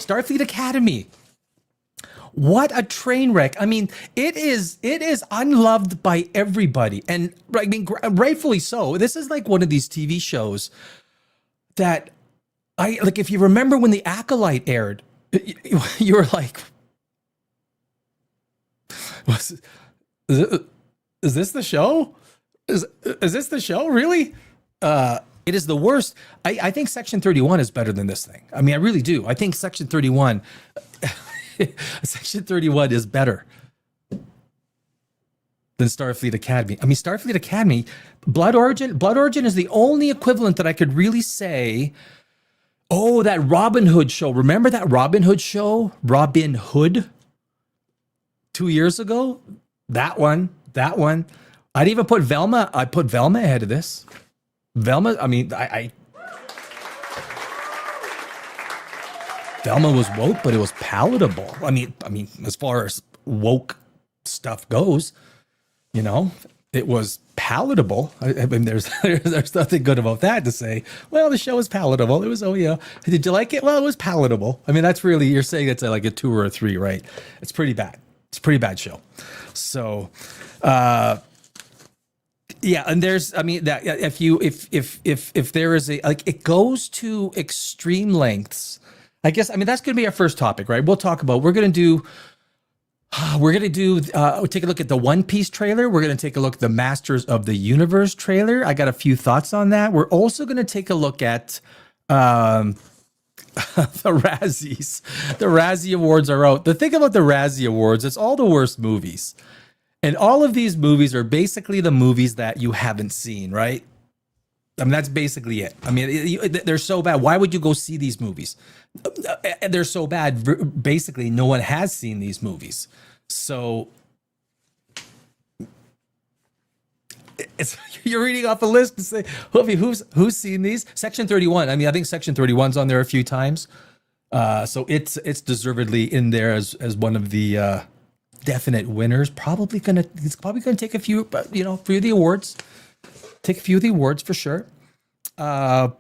Starfleet Academy. What a train wreck. I mean, it is unloved by everybody. And I mean, rightfully so. This is like one of these TV shows that like, if you remember when The Acolyte aired, you were like, is this the show? Is this the show? Really? It is the worst. I think Section 31 is better than this thing. I mean, I really do. I think Section 31 Section 31 is better than Starfleet Academy. I mean, Starfleet Academy, Blood Origin is the only equivalent that I could really say. Oh, that Robin Hood show. Remember that Robin Hood show? Robin Hood? 2 years ago? That one. I'd even put Velma. I put Velma ahead of this. Velma, I mean, Velma was woke, but it was palatable. I mean, as far as woke stuff goes, you know, it was palatable. I mean, there's nothing good about that to say. Well, the show was palatable. It was, did you like it? Well, it was palatable. I mean, that's really, you're saying it's like a 2 or a 3, right? It's pretty bad. It's a pretty bad show. So, yeah, and there's, I mean, that if there is a, like, it goes to extreme lengths. I guess, I mean, that's going to be our first topic, right? We're going to do, take a look at the One Piece trailer. We're going to take a look at the Masters of the Universe trailer. I got a few thoughts on that. We're also going to take a look at the Razzies. The Razzie Awards are out. The thing about the Razzie Awards, it's all the worst movies. And all of these movies are basically the movies that you haven't seen, right? I mean, that's basically it. I mean, they're so bad. Why would you go see these movies? They're so bad. Basically, no one has seen these movies. So you're reading off a list to say, who's seen these? Section 31. I mean, I think Section 31's on there a few times. So it's deservedly in there as one of the definite winners. It's probably gonna take a few, few of the awards. Take a few of the awards for sure. What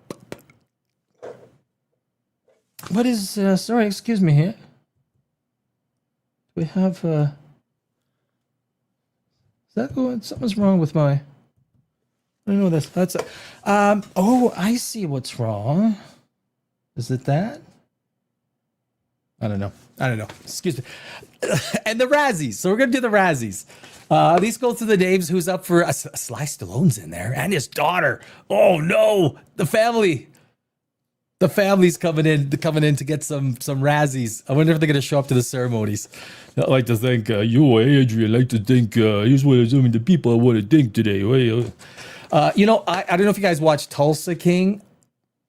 is, sorry, excuse me here. We have, is that going, something's wrong with my, I don't know this. That's, oh, I see what's wrong. Is it that? I don't know. Excuse me. And the Razzies. So we're going to do the Razzies. These go through the names. Who's up for Sly Stallone's in there and his daughter. Oh no, the family. The family's coming in to get some Razzies. I wonder if they're going to show up to the ceremonies. I'd like to thank you, Adrian. I'd like to thank here's what the people I want to thank today. I don't know if you guys watch Tulsa King.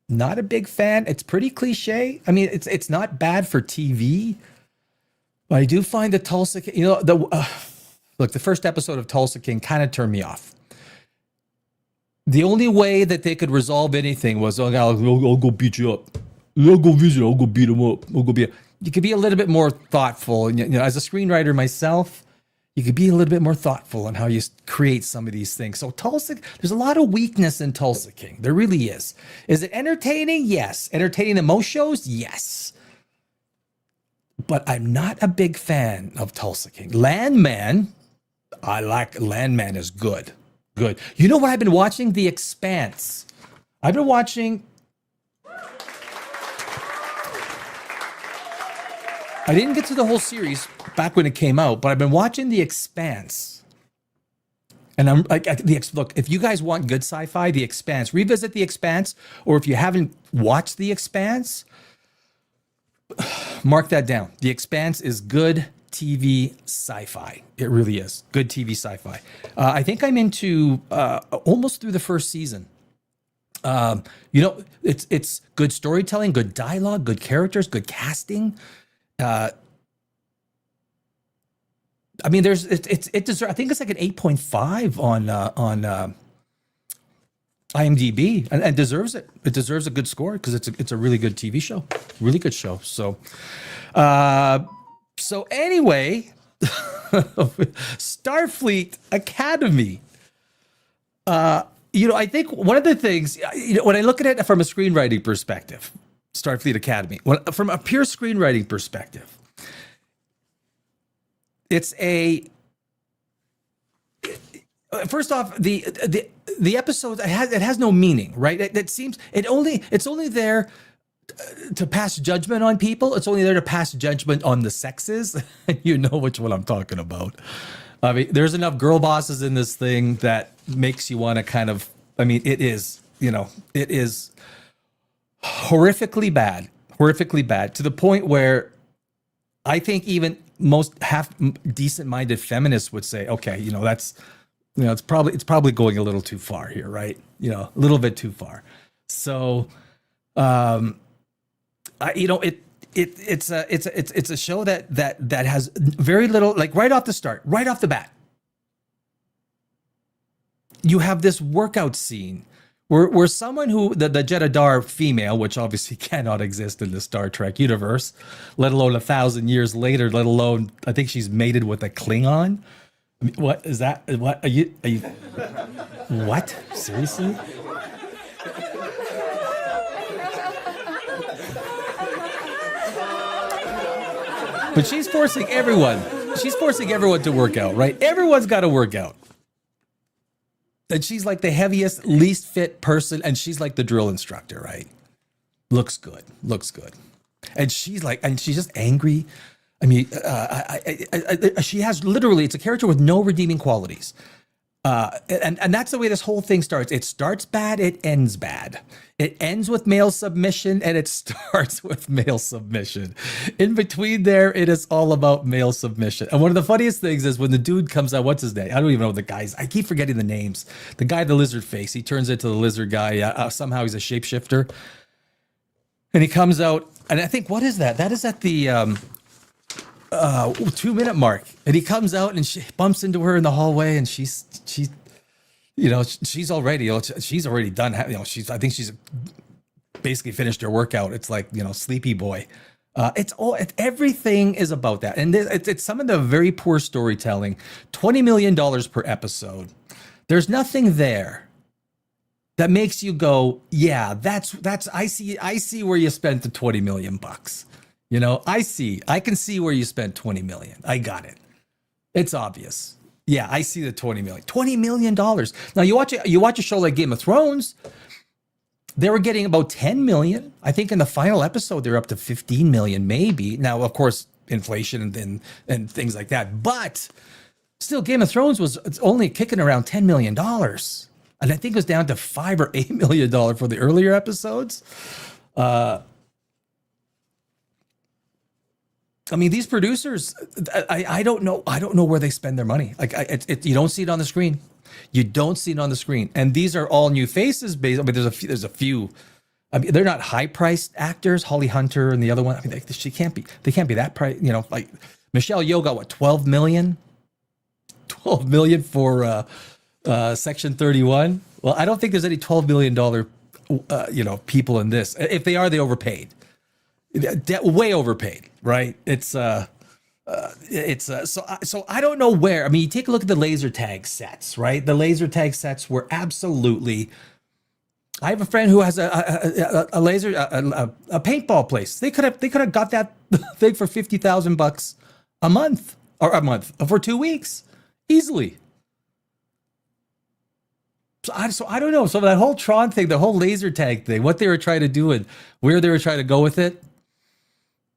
Not a big fan. It's pretty cliche. I mean, it's not bad for TV, but I do find the Tulsa King. Look, the first episode of Tulsa King kind of turned me off. The only way that they could resolve anything was, I'll go beat you up. I'll go visit. I'll go beat him up. You could be a little bit more thoughtful. And, as a screenwriter myself, you could be a little bit more thoughtful on how you create some of these things. So Tulsa, there's a lot of weakness in Tulsa King. There really is. Is it entertaining? Yes. Entertaining than most shows? Yes. But I'm not a big fan of Tulsa King. Landman, I like Landman is good. Good. You know what I've been watching? The Expanse. I've been watching. I didn't get to the whole series back when it came out, but I've been watching The Expanse. And I'm like, look, if you guys want good sci-fi, The Expanse, revisit The Expanse, or if you haven't watched The Expanse, mark that down. The Expanse is good TV sci-fi. It really is good TV sci-fi. I think I'm into almost through the first season. It's good storytelling, good dialogue, good characters, good casting. I mean, it deserves. I think it's like an 8.5 on IMDb, and deserves it. It deserves a good score because it's a really good TV show, really good show. So, anyway, Starfleet Academy. I think one of the things, when I look at it from a screenwriting perspective, Starfleet Academy. Well, from a pure screenwriting perspective, it's a first off the episode it has no meaning, right? It seems it's only there to pass judgment on people. It's only there to pass judgment on the sexes. You know which one I'm talking about. I mean, there's enough girl bosses in this thing that makes you want to kind of. I mean, it is horrifically bad to the point where I think even most half decent minded feminists would say, okay, that's. It's probably going a little too far here, right? A little bit too far. So, it's a show that has very little, like right off the bat, you have this workout scene where someone who the Jedediah female, which obviously cannot exist in the Star Trek universe, let alone 1,000 years later, let alone I think she's mated with a Klingon. What is that? What are you? What? Seriously? But she's forcing everyone to work out, right? Everyone's got to work out. And she's like the heaviest, least fit person, and she's like the drill instructor, right? Looks good. And she's just angry. I mean, she has literally, it's a character with no redeeming qualities. And that's the way this whole thing starts. It starts bad, it ends bad. It ends with male submission, and it starts with male submission. In between there, it is all about male submission. And one of the funniest things is when the dude comes out, what's his name? I don't even know the guys. I keep forgetting the names. The guy, the lizard face, he turns into the lizard guy. Somehow he's a shapeshifter. And he comes out, and I think, what is that? That is at the 2-minute mark, and he comes out and she bumps into her in the hallway, and she's already done. I think she's basically finished her workout. It's like, sleepy boy. Everything is about that, and it's some of the very poor storytelling. $20 million per episode. There's nothing there that makes you go, yeah, that's. I see where you spent the $20 million bucks. I can see where you spent 20 million. I got it. It's obvious. Yeah, I see the 20 million. $20 million. Now you watch a show like Game of Thrones, they were getting about 10 million. I think in the final episode they're up to 15 million maybe. Now, of course, inflation and things like that. But still, Game of Thrones it's only kicking around $10 million. And I think it was down to $5 or $8 million for the earlier episodes. I mean, these producers, I don't know where they spend their money. Like, you don't see it on the screen. You don't see it on the screen. And these are all new faces. There's a few. I mean, they're not high-priced actors. Holly Hunter and the other one. I mean, they can't be that price. Like Michelle Yeoh got what, 12 million? 12 million for Section 31. Well, I don't think there's any $12 million people in this. If they are, they overpaid. Way overpaid, right? So I don't know where. I mean, you take a look at the laser tag sets, right? The laser tag sets were absolutely. I have a friend who has a laser a paintball place. They could have got that thing for $50,000 a month for 2 weeks easily. So I don't know. So that whole Tron thing, the whole laser tag thing, what they were trying to do and where they were trying to go with it.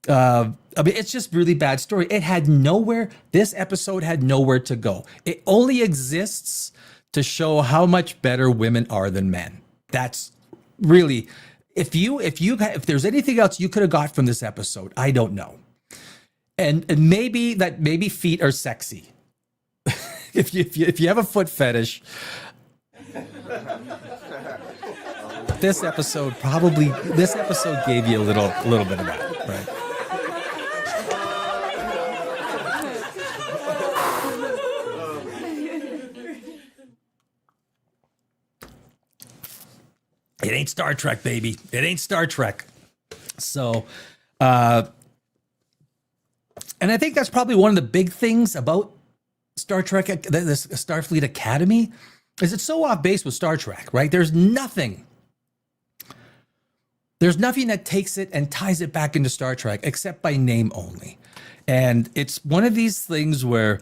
I mean, it's just really bad story. It had nowhere. This episode had nowhere to go. It only exists to show how much better women are than men. That's really, if there's anything else you could have got from this episode, I don't know. And maybe feet are sexy. if you have a foot fetish. This episode gave you a little bit of that, right? It ain't Star Trek, baby. It ain't Star Trek. So, and I think that's probably one of the big things about Star Trek, this Starfleet Academy, is it's so off base with Star Trek, right? There's nothing There's nothing that takes it and ties it back into Star Trek except by name only. And it's one of these things where,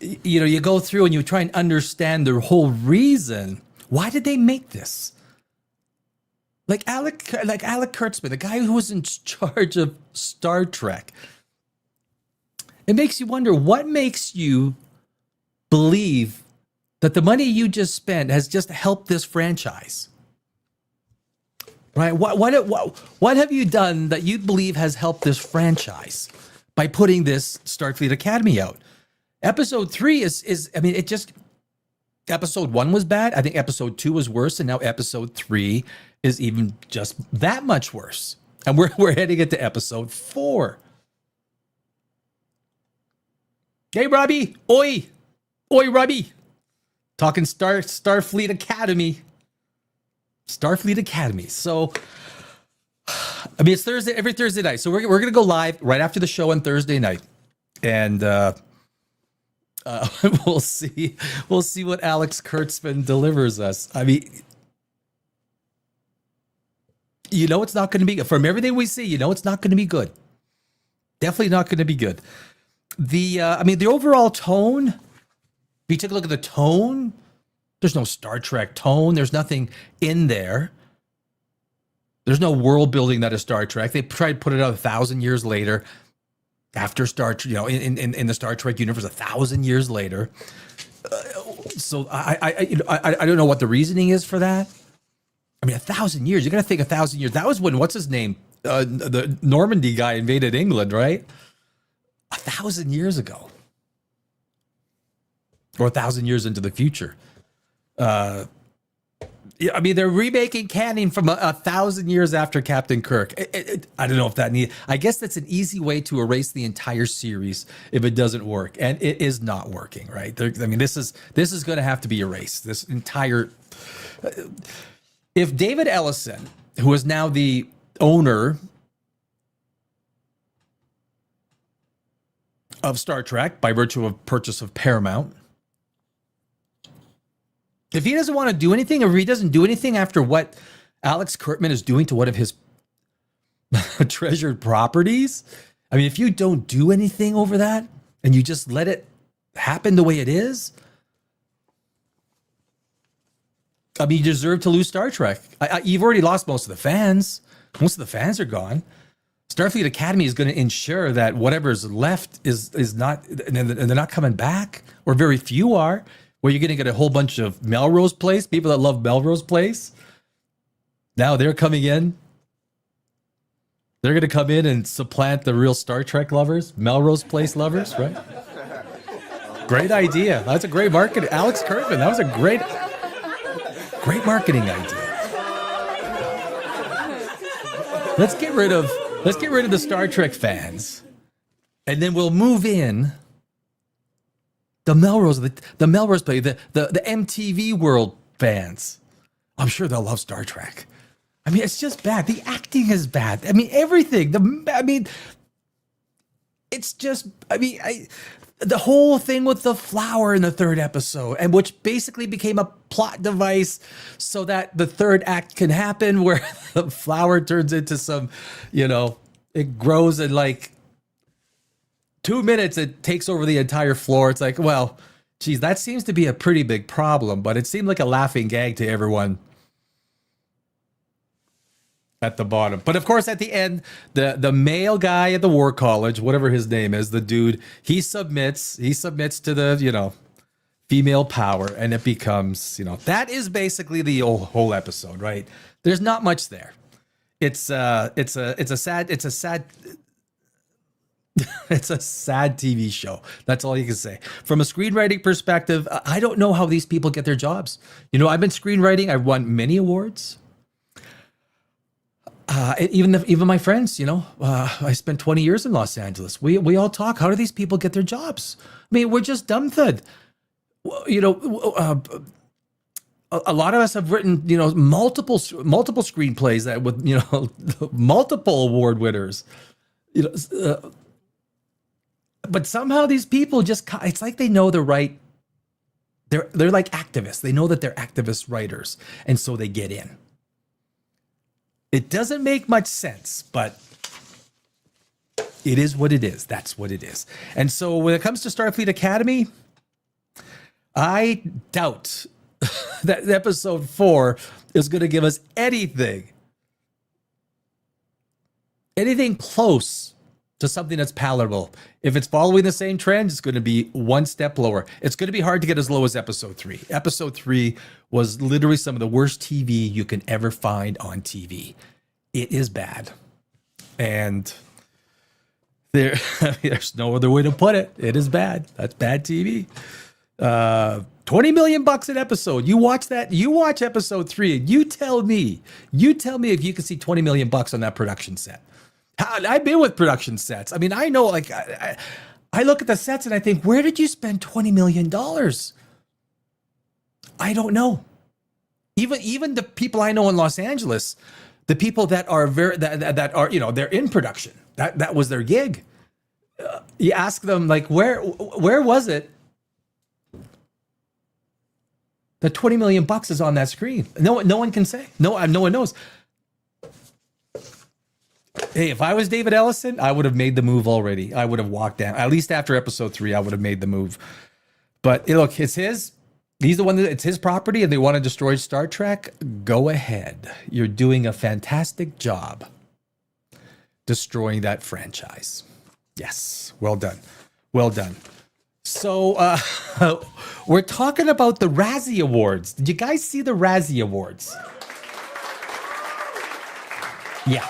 you go through and you try and understand the whole reason. Why did they make this? Like Alec Kurtzman, the guy who was in charge of Star Trek. It makes you wonder, what makes you believe that the money you just spent has just helped this franchise? Right? What have you done that you believe has helped this franchise by putting this Starfleet Academy out? Episode 3 episode 1 was bad. I think episode 2 was worse, and now episode 3 is even just that much worse. And we're heading into episode 4. Hey, Robbie. Oi, Robbie. Talking Starfleet Academy. Starfleet Academy. So, it's Thursday, every Thursday night. So we're going to go live right after the show on Thursday night. And we'll see what Alex Kurtzman delivers us. It's not going to be good. From everything we see, it's not going to be good. Definitely not going to be good. The overall tone, if you take a look at the tone, there's no Star Trek tone. There's nothing in there. There's no world building that is Star Trek. They tried to put it out 1,000 years later, after in the Star Trek universe, 1,000 years later. So I don't know what the reasoning is for that. 1,000 years. You got to think 1,000 years. That was when, what's his name? The Normandy guy invaded England, right? 1,000 years ago, or 1,000 years into the future. They're remaking canon from 1,000 years after Captain Kirk. I don't know if that I guess that's an easy way to erase the entire series if it doesn't work, and it is not working, right? This is going to have to be erased. This entire. If David Ellison, who is now the owner of Star Trek by virtue of purchase of Paramount, if he doesn't want to do anything, or if he doesn't do anything after what Alex Kurtzman is doing to one of his treasured properties, if you don't do anything over that and you just let it happen the way it is, you deserve to lose Star Trek. You've already lost most of the fans. Most of the fans are gone. Starfleet Academy is going to ensure that whatever's left is not, and they're not coming back, or very few are. Where you're going to get a whole bunch of Melrose Place, people that love Melrose Place. Now they're coming in. They're going to come in and supplant the real Star Trek lovers, Melrose Place lovers, right? Great idea. That's a great marketing. Alex Kurtzman, that was a great marketing idea. Let's get rid of the Star Trek fans, and then we'll move in the Melrose Place, the MTV World fans. I'm sure they'll love Star Trek. It's just bad. The acting is bad. Everything. It's just. The whole thing with the flower in the third episode, and which basically became a plot device so that the third act can happen, where the flower turns into some, it grows in like 2 minutes, it takes over the entire floor. It's like, well, geez, that seems to be a pretty big problem, but it seemed like a laughing gag to everyone at the bottom. But of course, at the end, the male guy at the War College, whatever his name is, the dude, he submits to the, female power, and it becomes, that is basically the whole episode, right? There's not much there. It's a sad TV show. That's all you can say. From a screenwriting perspective, I don't know how these people get their jobs. I've been screenwriting. I've won many awards. Even my friends, I spent 20 years in Los Angeles. We all talk. How do these people get their jobs? We're just dumbfounded. A lot of us have written, multiple screenplays that with, multiple award winners. But somehow these people it's like they know the right. They're like activists. They know that they're activist writers, and so they get in. It doesn't make much sense, but it is what it is. That's what it is. And so when it comes to Starfleet Academy, I doubt that episode 4 is going to give us anything close to something that's palatable. If it's following the same trend, it's going to be one step lower. It's going to be hard to get as low as episode 3. Episode 3 was literally some of the worst TV you can ever find on TV. It is bad. And there's no other way to put it. It is bad. That's bad TV. $20 million an episode. You watch that. You watch episode 3 and you tell me if you can see $20 million on that production set. I've been with production sets. I mean, I know, like, I look at the sets and I think, where did you spend $20 million? I don't know. Even the people I know in Los Angeles, the people that are that are, you know, they're in production. That was their gig. You ask them, like, where was it? The $20 million is on that screen. No one can say. No one knows. Hey, if I was David Ellison, I would have made the move already. I would have walked down. At least after episode 3, I would have made the move. But look, it's his. He's the one it's his property, and they want to destroy Star Trek. Go ahead. You're doing a fantastic job destroying that franchise. Yes, well done. Well done. So we're talking about the Razzie Awards. Did you guys see the Razzie Awards? Yeah.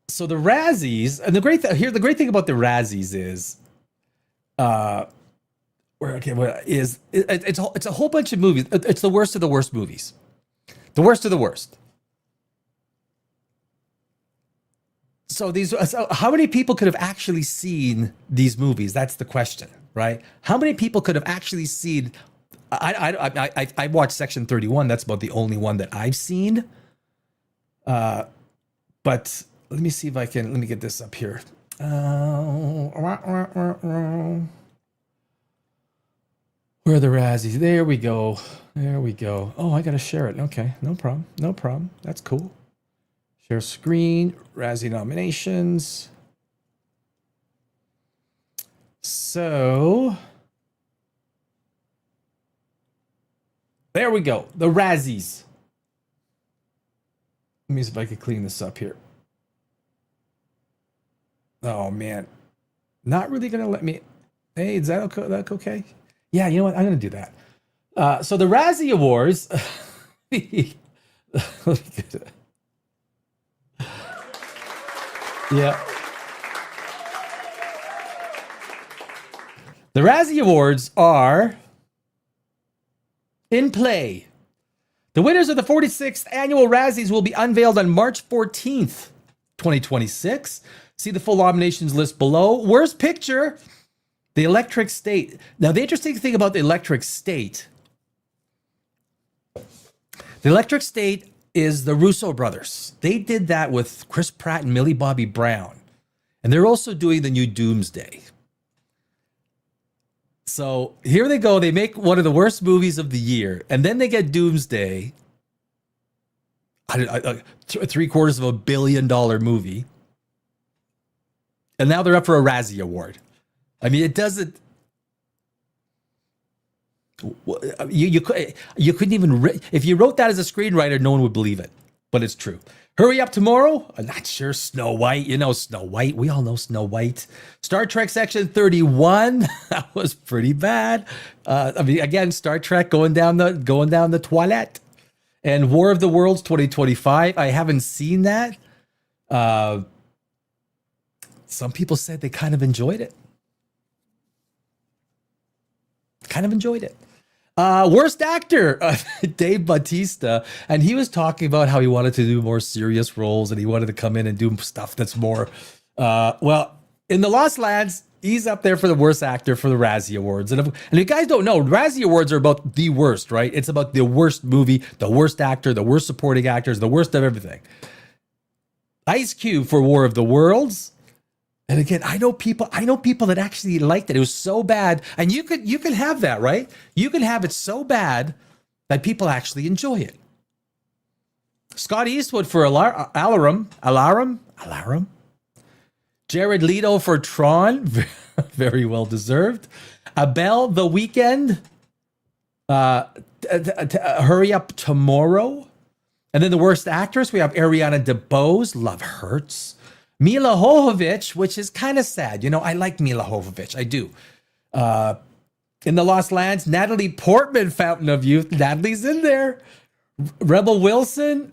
So the Razzies, and the great thing about the Razzies is, it's a whole bunch of movies. It's the worst of the worst movies, the worst of the worst. So how many people could have actually seen these movies? That's the question, right? How many people could have actually seen? I watched Section 31. That's about the only one that I've seen. But let me see if I can. Let me get this up here. Where are the Razzies? There we go. There we go. Oh, I gotta share it. Okay, no problem. No problem. That's cool. Share screen. Razzie nominations. So there we go. The Razzies. Let me see if I can clean this up here. Oh man, not really gonna let me. Hey, is that okay? That okay? Yeah, you know what? I'm gonna do that. So the Razzie Awards. Yeah. The Razzie Awards are in play. The winners of the 46th annual Razzies will be unveiled on March 14th, 2026. See the full nominations list below. Worst picture, The Electric State. Now, the interesting thing about The Electric State, The Electric State is the Russo brothers. They did that with Chris Pratt and Millie Bobby Brown. And they're also doing the new Doomsday. So here they go. They make one of the worst movies of the year. And then they get Doomsday. $750 million movie. And now they're up for a Razzie Award. I mean, it doesn't... You couldn't even... If you wrote that as a screenwriter, no one would believe it. But it's true. Hurry Up Tomorrow? I'm not sure. Snow White. You know Snow White. We all know Snow White. Star Trek Section 31. That was pretty bad. I mean, again, Star Trek going down the toilet. And War of the Worlds 2025. I haven't seen that. Some people said they kind of enjoyed it. Worst actor, Dave Bautista, and he was talking about how he wanted to do more serious roles and he wanted to come in and do stuff that's more, well, in the Lost Lands, he's up there for the worst actor for the Razzie Awards. And if you guys don't know, Razzie Awards are about the worst, right? It's about the worst movie, the worst actor, the worst supporting actors, the worst of everything. Ice Cube for War of the Worlds. And again, I know people that actually liked it. It was so bad. And you can have that, right? You can have it so bad that people actually enjoy it. Scott Eastwood for Alarum. Jared Leto for Tron, very well deserved. Abel the Weekend, Hurry Up Tomorrow. And then the worst actress, we have Ariana DeBose, Love Hurts. Mila Jovovich, which is kind of sad. You know, I like Mila Jovovich, I do. In The Lost Lands, Natalie Portman, Fountain of Youth. Natalie's in there. Rebel Wilson.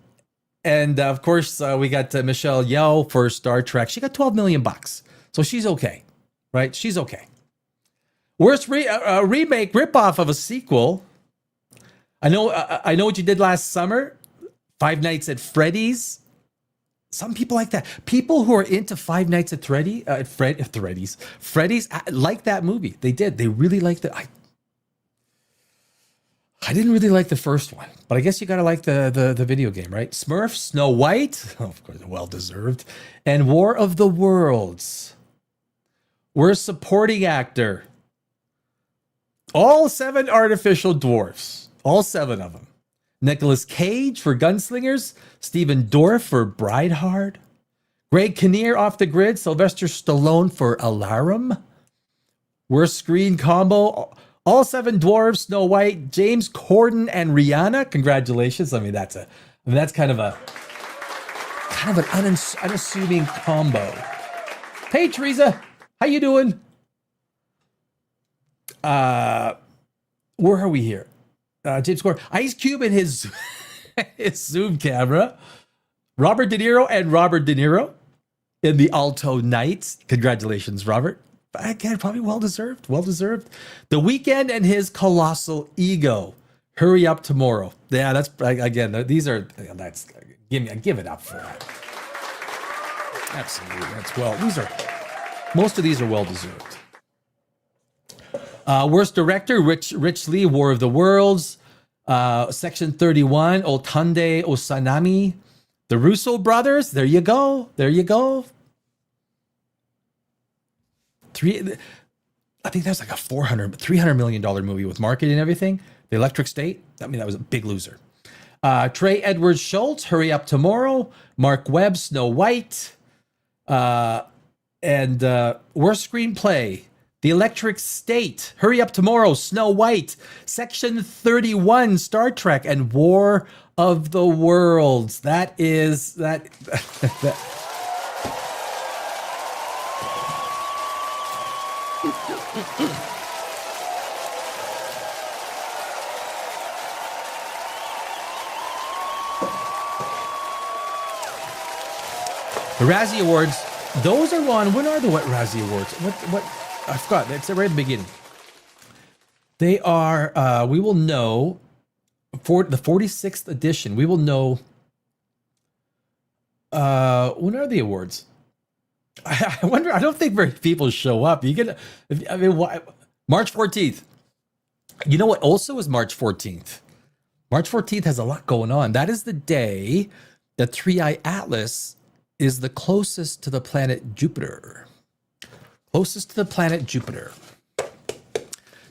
And of course, we got Michelle Yeoh for Star Trek. She got $12 million bucks. So she's okay, right? She's okay. Worst remake ripoff of a sequel. I know what you did last summer. Five Nights at Freddy's. Some people like that. People who are into Five Nights at Freddy's like that movie. They did. They really liked it. I didn't really like the first one, but I guess you gotta like the video game, right? Smurfs, Snow White, oh, of course, well deserved, and War of the Worlds. Worst supporting actor. All 7 artificial dwarfs. All 7 of them. Nicolas Cage for Gunslingers, Stephen Dorff for Brideheart, Greg Kinnear off the grid, Sylvester Stallone for Alarum. Worst screen combo, all 7 dwarves, Snow White, James Corden and Rihanna. Congratulations. I mean, that's kind of an unassuming combo. Hey Teresa, how you doing? Where are we here? James Corden, Ice Cube and his his Zoom camera, Robert De Niro in The Alto Knights. Congratulations, Robert. Again, probably well deserved. The Weeknd and his colossal ego. Hurry Up Tomorrow. Yeah, that's again. These are give it up for that. Absolutely, most of these are well deserved. Worst director, Rich Lee, War of the Worlds. Section 31, Otunde Osanami. The Russo brothers, there you go. I think that was like a $300 million movie with marketing and everything. The Electric State, I mean, that was a big loser. Trey Edward Schultz, Hurry Up Tomorrow. Mark Webb, Snow White. And worst screenplay, The Electric State, Hurry Up Tomorrow, Snow White, Section 31, Star Trek, and War of the Worlds. That is that. The Razzie Awards, those are on. When are the Razzie Awards? What? I forgot. It's right at the beginning. They are. We will know for the 46th edition. We will know. When are the awards? I wonder. I don't think very people show up. You get. I mean, why? March 14th. You know what? Also is March 14th. March 14th has a lot going on. That is the day that 3i Atlas is the closest to the planet Jupiter. Closest to the planet Jupiter.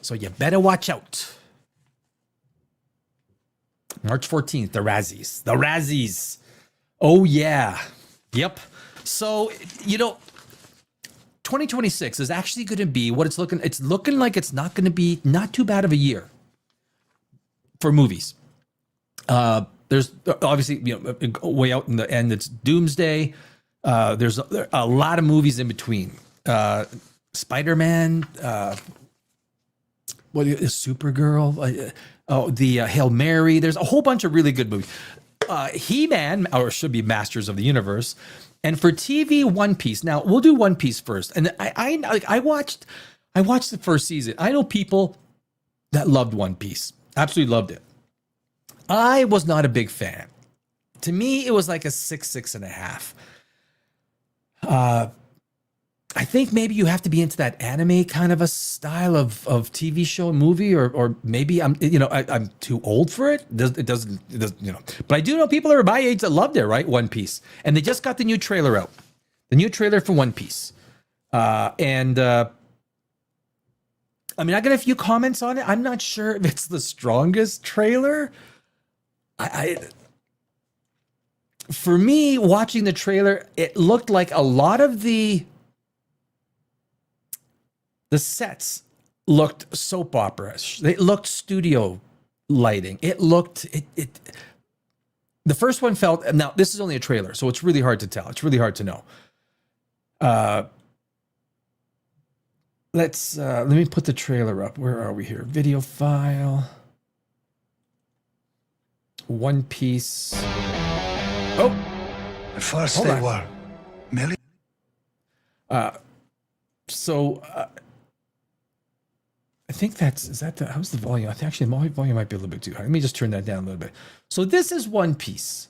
So you better watch out. March 14th, the Razzies. The Razzies. Oh, yeah. Yep. So, 2026 is actually going to be what it's looking. It's looking like it's not going to be not too bad of a year for movies. There's obviously, way out in the end, it's Doomsday. There's a lot of movies in between. Spider-Man, what is Supergirl? The Hail Mary. There's a whole bunch of really good movies. He-Man, or should be Masters of the Universe, and for TV, One Piece. Now we'll do One Piece first. And I watched the first season. I know people that loved One Piece, absolutely loved it. I was not a big fan. To me, it was like a 6.5. I think maybe you have to be into that anime kind of a style of TV show and movie, or maybe I'm too old for it. It doesn't. But I do know people that are my age that loved it, right? One Piece, and they just got the new trailer out, the new trailer for One Piece, and I mean, I got a few comments on it. I'm not sure if it's the strongest trailer. for me, watching the trailer, it looked like a lot of the sets looked soap opera-ish. They looked studio lighting. It looked the first one felt, now this is only a trailer, so it's really hard to tell. It's really hard to know. Let me put the trailer up. Where are we here? Video file. One Piece. Oh, At first they were million. So I think how's the volume? I think actually my volume might be a little bit too high. Let me just turn that down a little bit. So this is One Piece.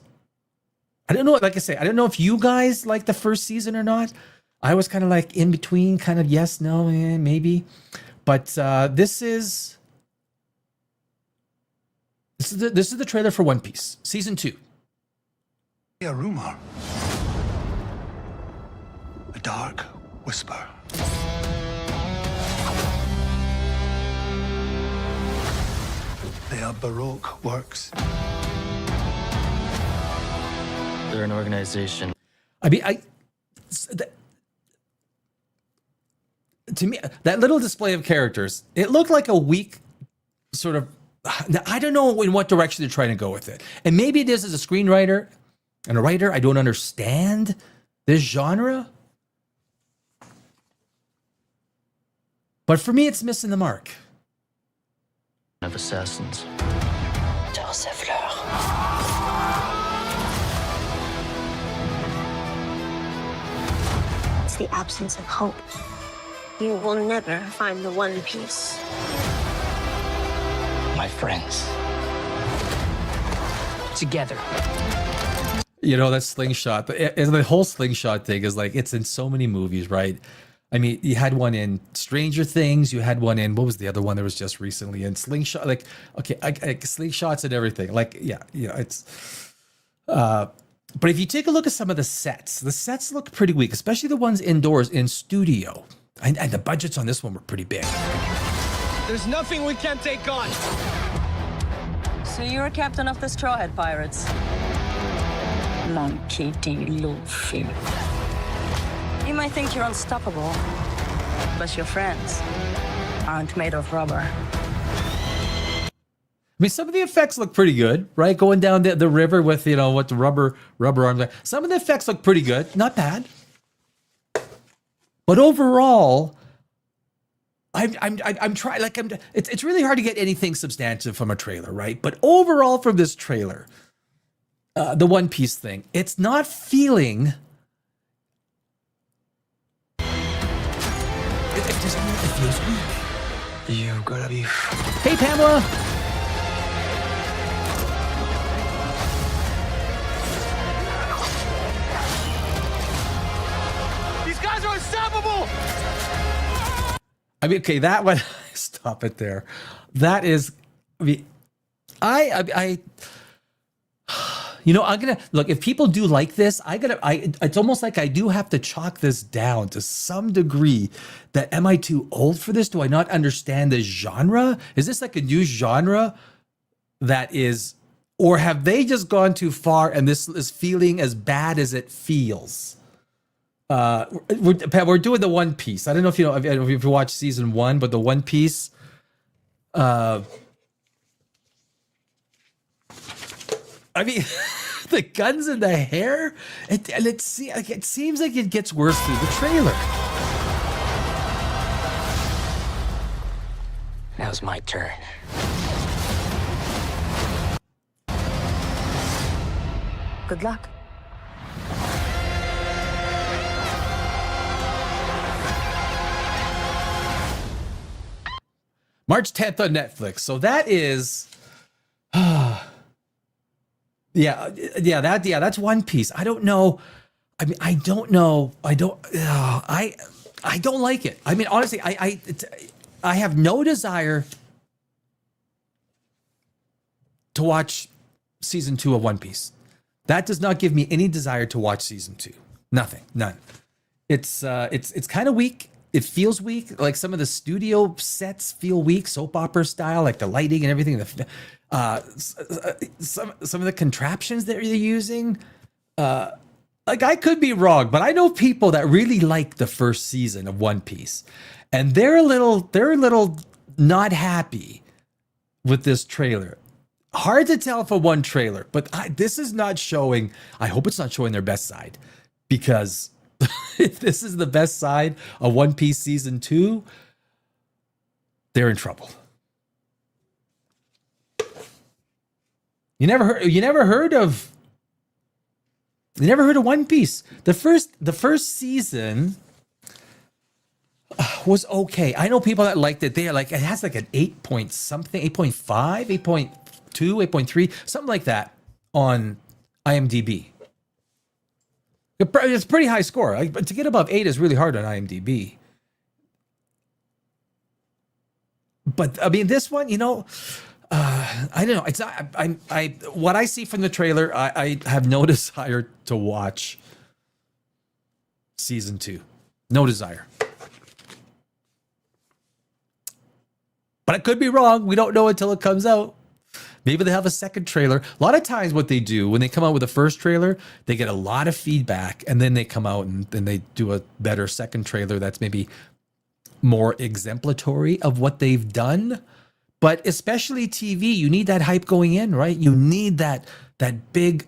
I don't know, like I say, I don't know if you guys like the first season or not. I was kind of like in between, kind of yes, no, maybe. But this is the trailer for One Piece, season 2. A rumor. A dark whisper. They are Baroque works. They're an organization. I mean, to me, that little display of characters, it looked like a weak sort of, I don't know in what direction they're trying to go with it. And maybe it is as a screenwriter and a writer, I don't understand this genre. But for me, it's missing the mark. Of assassins. It's the absence of hope. You will never find the One Piece. My friends. Together. You know, that slingshot, the whole slingshot thing is like, it's in so many movies, right? I mean, you had one in Stranger Things. You had one in, what was the other one that was just recently in Slingshot? Like, okay, slingshots and everything. Like, yeah, it's, but if you take a look at some of the sets look pretty weak, especially the ones indoors in studio. And the budgets on this one were pretty big. There's nothing we can't take on. So you're a captain of the Straw Hat Pirates? Monkey D. Luffy. You might think you're unstoppable, but your friends aren't made of rubber. I mean, some of the effects look pretty good, right? Going down the river with, you know, what the rubber arms are. Some of the effects look pretty good. Not bad. But overall, I'm trying, like, it's really hard to get anything substantive from a trailer, right? But overall from this trailer, the One Piece thing, it's not feeling... It feels weak. You've got to be... Hey, Pamela! These guys are unstoppable! I mean, okay, that one, stop it there. That is, I mean, you know, I'm gonna look, if people do like this, it's almost like I do have to chalk this down to some degree. That am I too old for this? Do I not understand this genre? Is this like a new genre that is, or have they just gone too far and this is feeling as bad as it feels? We're doing the One Piece. I don't know if you know if you watched season 1, but the One Piece. I mean, the guns and the hair. It seems like it gets worse through the trailer. Now's my turn. Good luck. March 10th on Netflix. So that is, that's One Piece. I don't know. I mean, I don't know. I don't like it. I mean, honestly, I have no desire to watch season 2 of One Piece. That does not give me any desire to watch season 2. Nothing, none. It's kind of weak. It feels weak. Like some of the studio sets feel weak, soap opera style, like the lighting and everything. Some of the contraptions that they're using. like I could be wrong, but I know people that really like the first season of One Piece, and they're a little not happy with this trailer. Hard to tell for one trailer, but this is not showing. I hope it's not showing their best side, because if this is the best side of One Piece season 2, they're in trouble. You never heard of One Piece. The first season was okay. I know people that liked it. They're like, it has like an 8 point something, 8.5, 8.2, 8.3, something like that on IMDb. It's a pretty high score. Like, but to get above 8 is really hard on IMDb. But I mean, this one, I don't know. It's not, I what I see from the trailer, I have no desire to watch season 2. No desire. But I could be wrong. We don't know until it comes out. Maybe they have a second trailer. A lot of times what they do when they come out with the first trailer, they get a lot of feedback, and then they come out and then they do a better second trailer that's maybe more exemplatory of what they've done. But especially TV, you need that hype going in, right? You need that big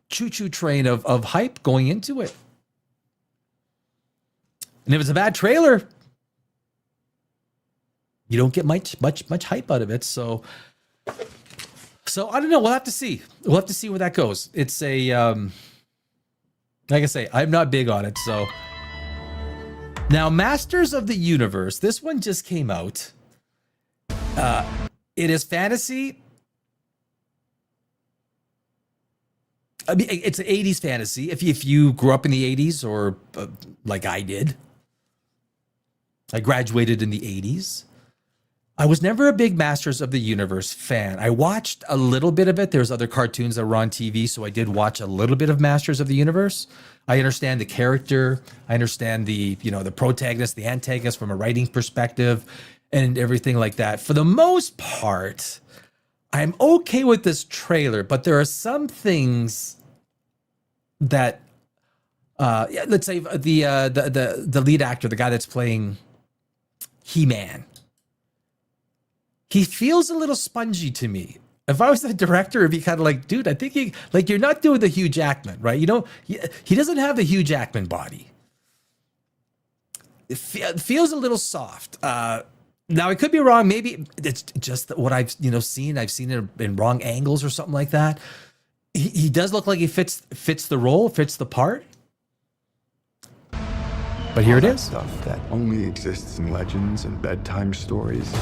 choo-choo train of hype going into it. And if it's a bad trailer, you don't get much hype out of it. So I don't know. We'll have to see. We'll have to see where that goes. It's a like I say, I'm not big on it. So now, Masters of the Universe. This one just came out. It is fantasy. I mean, it's an 80s fantasy. If you grew up in the 80s, or like I did, I graduated in the 80s. I was never a big Masters of the Universe fan. I watched a little bit of it. There's other cartoons that were on TV, so I did watch a little bit of Masters of the Universe. I understand the character. I understand the protagonist, the antagonist from a writing perspective, and everything like that. For the most part, I'm okay with this trailer, but there are some things that, let's say the lead actor, the guy that's playing He-Man, he feels a little spongy to me. If I was the director, it'd be kind of like, dude, I think you're not doing the Hugh Jackman, right? He doesn't have the Hugh Jackman body. It feels a little soft. Now I could be wrong. Maybe it's just what I've seen. I've seen it in wrong angles or something like that. He does look like he fits the role, fits the part. But here it is. Stuff that only exists in legends and bedtime stories.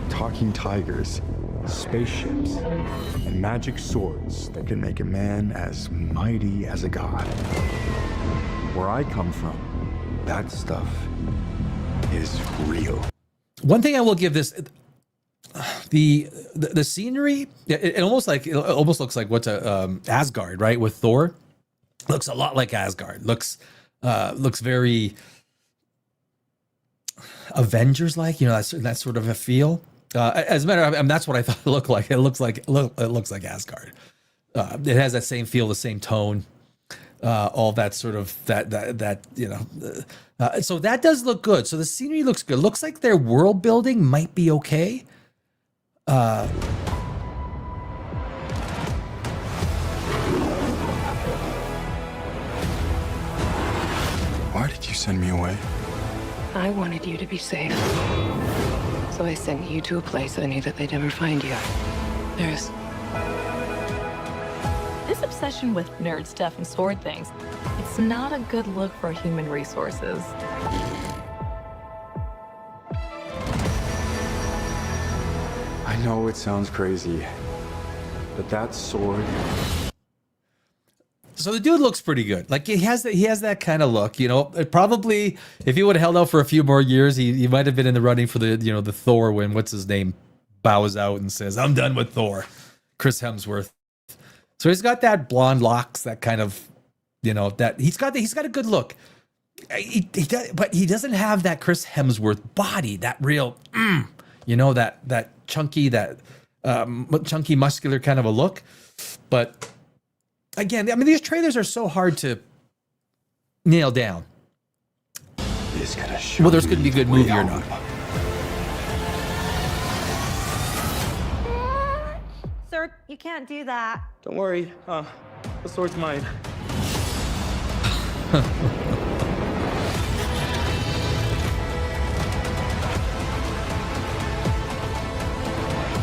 Talking tigers, spaceships, and magic swords that can make a man as mighty as a god. Where I come from, that stuff is real. One thing I will give this, the scenery, it almost looks like what's Asgard, right? With Thor, looks a lot like Asgard. Looks very Avengers like, that sort of a feel. As a matter of, that's what I thought it looked like. It looks like Asgard. It has that same feel, the same tone, all that sort of so that does look good. So the scenery looks good. Looks like their world building might be okay. Why did you send me away? I wanted you to be safe. So I sent you to a place I knew that they'd never find you. There's... This obsession with nerd stuff and sword things, it's not a good look for human resources. I know it sounds crazy, but that sword... So the dude looks pretty good. Like he has that kind of look, Probably if he would have held out for a few more years, he might have been in the running for the Thor when what's his name bows out and says, "I'm done with Thor." Chris Hemsworth. So he's got that blonde locks, that kind of, that he's got a good look. He does, but he doesn't have that Chris Hemsworth body, that real, that chunky, chunky muscular kind of a look. But Again, I mean, these trailers are so hard to nail down. Well, there's going to be a good movie or not. Sir, you can't do that. Don't worry. The sword's mine.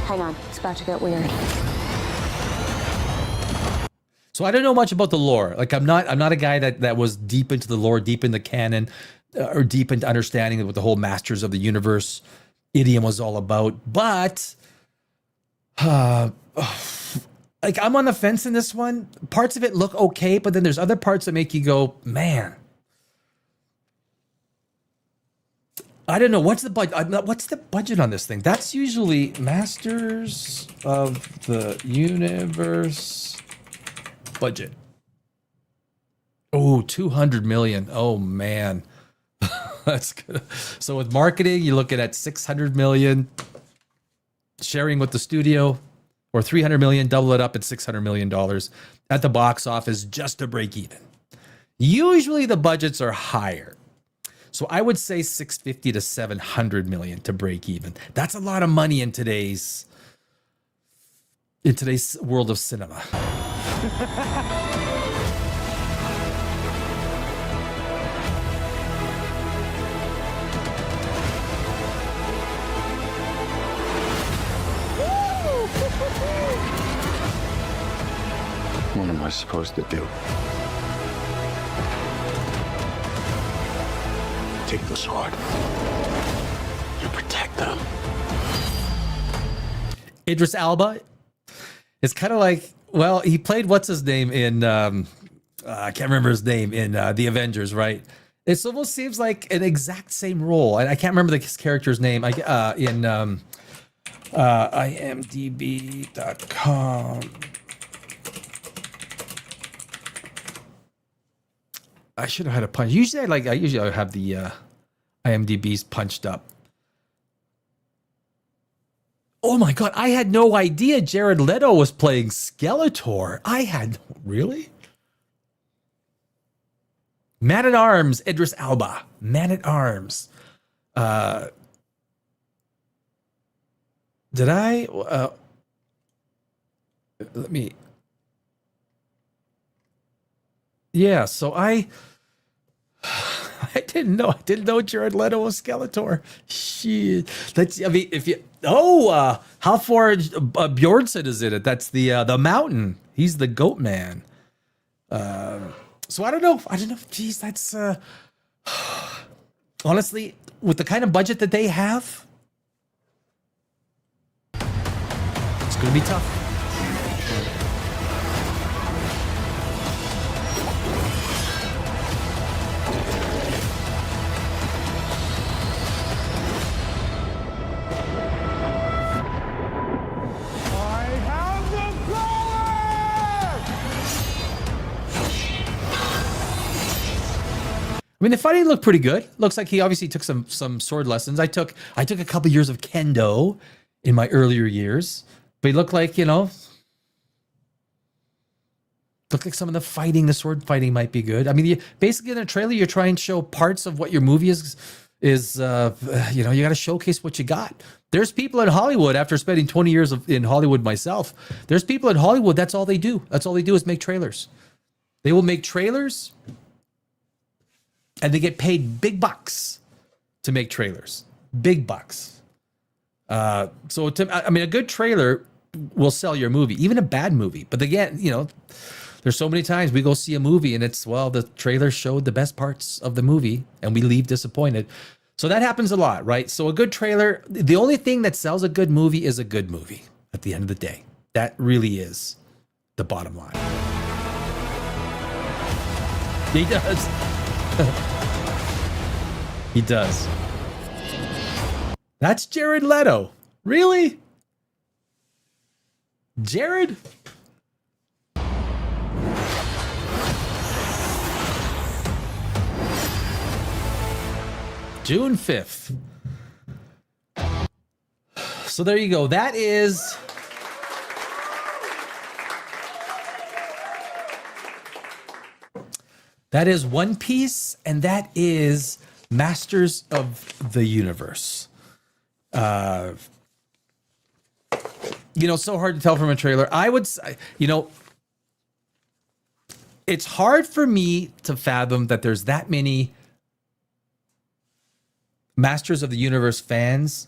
Hang on, it's about to get weird. So I don't know much about the lore. Like I'm not a guy that was deep into the lore, deep in the canon, or deep into understanding what the whole Masters of the Universe idiom was all about. But like I'm on the fence in this one. Parts of it look okay, but then there's other parts that make you go, man. I don't know. What's the budget on this thing? That's usually Masters of the Universe budget. Oh, 200 million. Oh man. That's good. So with marketing, you're looking at 600 million, sharing with the studio, or 300 million, double it up at $600 million at the box office just to break even. Usually the budgets are higher. So I would say 650 to 700 million to break even. That's a lot of money in today's world of cinema. What am I supposed to do? Take the sword. You protect them. Idris Elba is kind of like, well, he played what's his name in I can't remember his name in the Avengers, right? It almost seems like an exact same role, and I can't remember his character's name. In IMDb.com. I should have had a punch. Usually I have the IMDb's punched up. Oh my God, I had no idea Jared Leto was playing Skeletor. Really? Man at Arms, Idris Elba. Man at Arms. Did I? Let me. Yeah, so I didn't know Jared Leto was Skeletor. Shit. How far Bjornsson is in it? That's the mountain. He's the goat man. So I don't know. Jeez, that's honestly, with the kind of budget that they have, it's gonna be tough. I mean, the fighting looked pretty good. Looks like he obviously took some sword lessons. I took a couple years of kendo in my earlier years, but he looked like, some of the sword fighting might be good. I mean, basically in the trailer, you're trying to show parts of what your movie is you got to showcase what you got. There's people in Hollywood, after spending 20 years in Hollywood myself, there's people in Hollywood, that's all they do. That's all they do is make trailers. They will make trailers, and they get paid big bucks to make trailers. Big bucks. A good trailer will sell your movie, even a bad movie. But again, there's so many times we go see a movie and it's, well, the trailer showed the best parts of the movie and we leave disappointed. So that happens a lot, right? So a good trailer, the only thing that sells a good movie is a good movie at the end of the day. That really is the bottom line. He does. He does. That's Jared Leto. Really? Jared? June 5th. So there you go. That is That is One Piece, and that is Masters of the Universe. So hard to tell from a trailer. I would say, it's hard for me to fathom that there's that many Masters of the Universe fans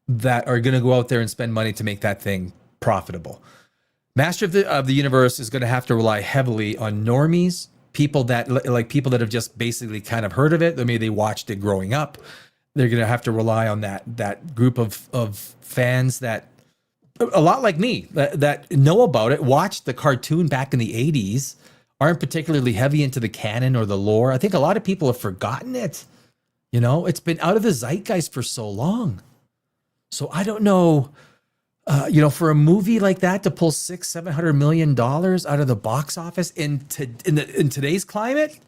that are going to go out there and spend money to make that thing profitable. Master of the Universe is going to have to rely heavily on normies, people that have just basically kind of heard of it. Maybe they watched it growing up. They're going to have to rely on that group of fans that, a lot like me, that know about it, watched the cartoon back in the 80s, aren't particularly heavy into the canon or the lore. I think a lot of people have forgotten it. It's been out of the zeitgeist for so long. So I don't know, for a movie like that to pull $600-700 million out of the box office in today's climate,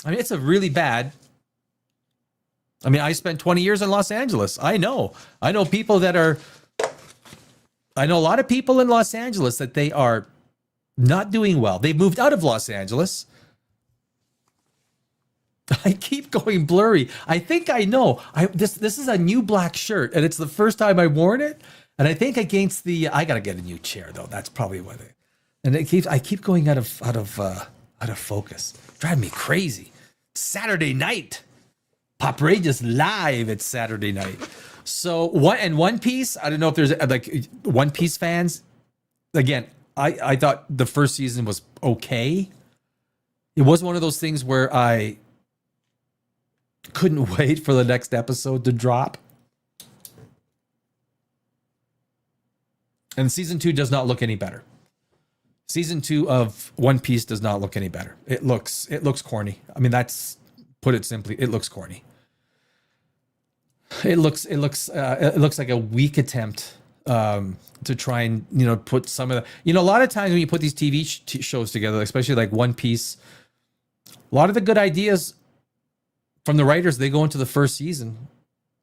I mean, it's a really bad. I mean, I spent 20 years in Los Angeles. I know people that are, I know a lot of people in Los Angeles that they are not doing well. They've moved out of Los Angeles. I keep going blurry. I think I know. This is a new black shirt, and it's the first time I've worn it. And I think against I gotta get a new chair though. That's probably what it. And I keep going out of focus. Driving me crazy. Saturday night. POPRAGEOUS live at Saturday night. So One Piece, I don't know if there's like One Piece fans. Again, I thought the first season was okay. It was one of those things where I couldn't wait for the next episode to drop. And season 2 does not look any better. Season 2 of One Piece does not look any better. It looks corny. I mean, that's, put it simply, it looks corny. It looks like a weak attempt to try and put some of the, a lot of times when you put these TV shows together, especially like One Piece, a lot of the good ideas from the writers, they go into the first season